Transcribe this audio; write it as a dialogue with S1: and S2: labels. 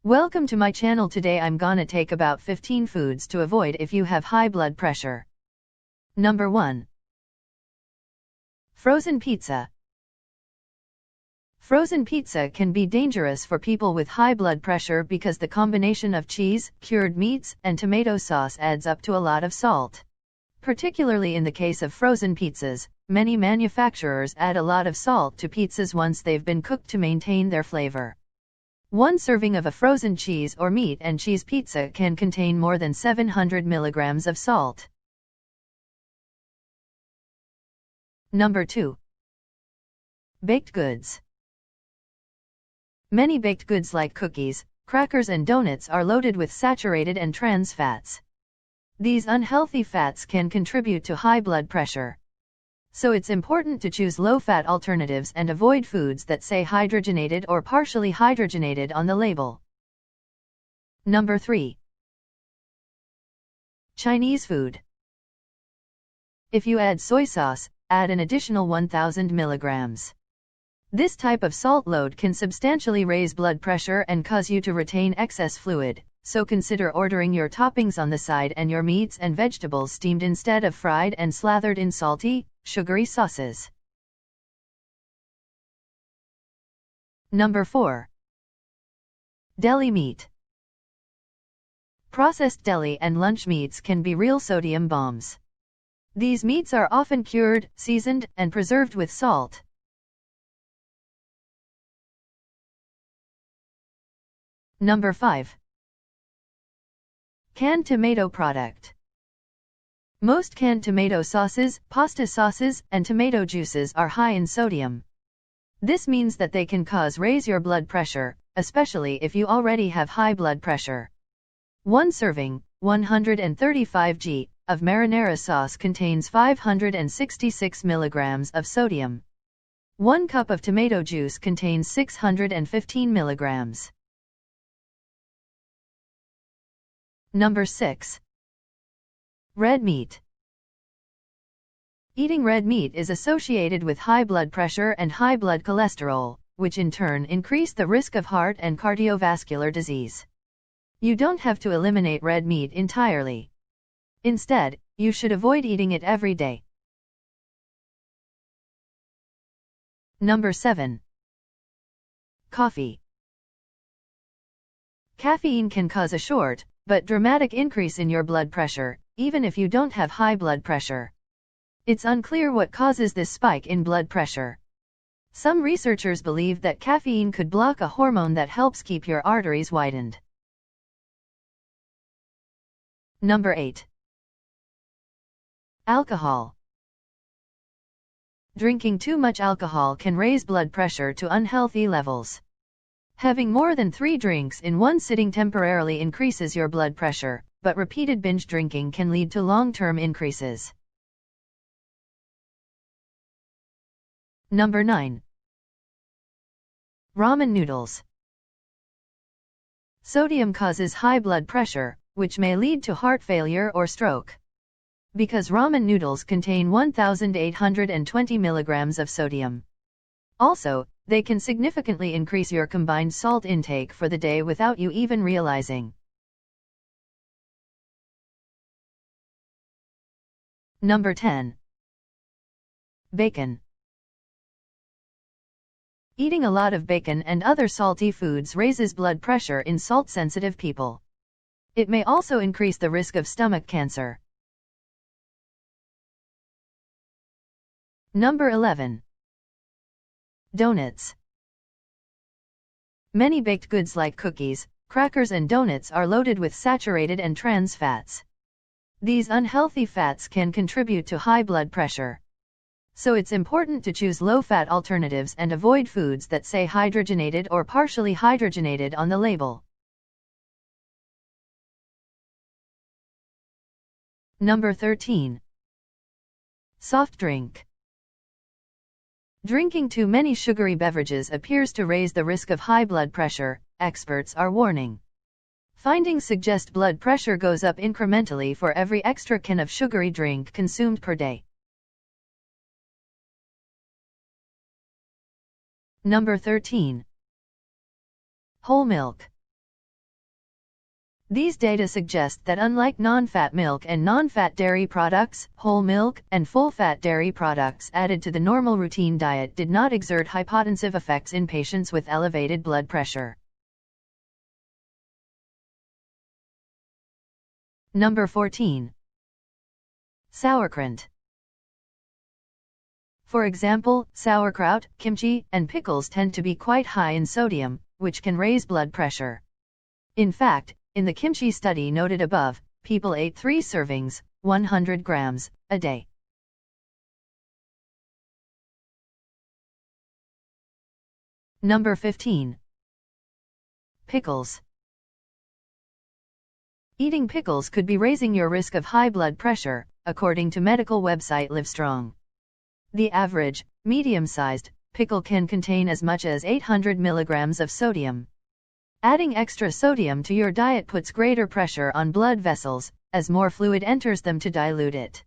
S1: Welcome to my channel. Today I'm gonna take about 15 foods to avoid if you have high blood pressure. Number 1. Frozen pizza. Frozen pizza can be dangerous for people with high blood pressure because the combination of cheese, cured meats, and tomato sauce adds up to a lot of salt. Particularly in the case of frozen pizzas, many manufacturers add a lot of salt to pizzas once they've been cooked to maintain their flavor. One serving of a frozen cheese or meat and cheese pizza can contain more than 700 milligrams of salt. Number 2. Baked goods. Many baked goods like cookies, crackers and donuts are loaded with saturated and trans fats. These unhealthy fats can contribute to high blood pressure. So it's important to choose low-fat alternatives and avoid foods that say hydrogenated or partially hydrogenated on the label. Number 3. Chinese food. If you add soy sauce, add an additional 1000 milligrams. This type of salt load can substantially raise blood pressure and cause you to retain excess fluid, so consider ordering your toppings on the side and your meats and vegetables steamed instead of fried and slathered in salty, sugary sauces. Number 4. Deli meat. Processed deli and lunch meats can be real sodium bombs. These meats are often cured, seasoned, and preserved with salt. Number 5. Canned tomato product. Most canned tomato sauces, pasta sauces, and tomato juices are high in sodium. This means that they can raise your blood pressure, especially if you already have high blood pressure. One serving, 135 g, of marinara sauce contains 566 milligrams of sodium. 1 cup of tomato juice contains 615 milligrams. Number 6. Red meat. Eating red meat is associated with high blood pressure and high blood cholesterol, which in turn increase the risk of heart and cardiovascular disease. You don't have to eliminate red meat entirely. Instead, you should avoid eating it every day. Number 7. Coffee. Caffeine can cause a short, but dramatic increase in your blood pressure, even if you don't have high blood pressure. It's unclear what causes this spike in blood pressure. Some researchers believe that caffeine could block a hormone that helps keep your arteries widened. Number 8. Alcohol. Drinking too much alcohol can raise blood pressure to unhealthy levels. Having more than 3 drinks in one sitting temporarily increases your blood pressure, but repeated binge drinking can lead to long-term increases. Number 9. Ramen noodles. Sodium causes high blood pressure, which may lead to heart failure or stroke. Because ramen noodles contain 1820 milligrams of sodium. Also, they can significantly increase your combined salt intake for the day without you even realizing. Number 10. Bacon. Eating a lot of bacon and other salty foods raises blood pressure in salt-sensitive people. It may also increase the risk of stomach cancer. Number 11. Donuts. Many baked goods like cookies, crackers and donuts are loaded with saturated and trans fats. These unhealthy fats can contribute to high blood pressure. So it's important to choose low-fat alternatives and avoid foods that say hydrogenated or partially hydrogenated on the label. Number 13. Soft drink. Drinking too many sugary beverages appears to raise the risk of high blood pressure, experts are warning. Findings suggest blood pressure goes up incrementally for every extra can of sugary drink consumed per day. Number 13. Whole milk. These data suggest that unlike non-fat milk and non-fat dairy products, whole milk and full-fat dairy products added to the normal routine diet did not exert hypotensive effects in patients with elevated blood pressure. Number 14. Sauerkraut. For example, sauerkraut, kimchi, and pickles tend to be quite high in sodium, which can raise blood pressure. In fact, in the kimchi study noted above, people ate 3 servings, 100 grams, a day. Number 15. Pickles. Eating pickles could be raising your risk of high blood pressure, according to medical website Livestrong. The average, medium-sized, pickle can contain as much as 800 milligrams of sodium. Adding extra sodium to your diet puts greater pressure on blood vessels, as more fluid enters them to dilute it.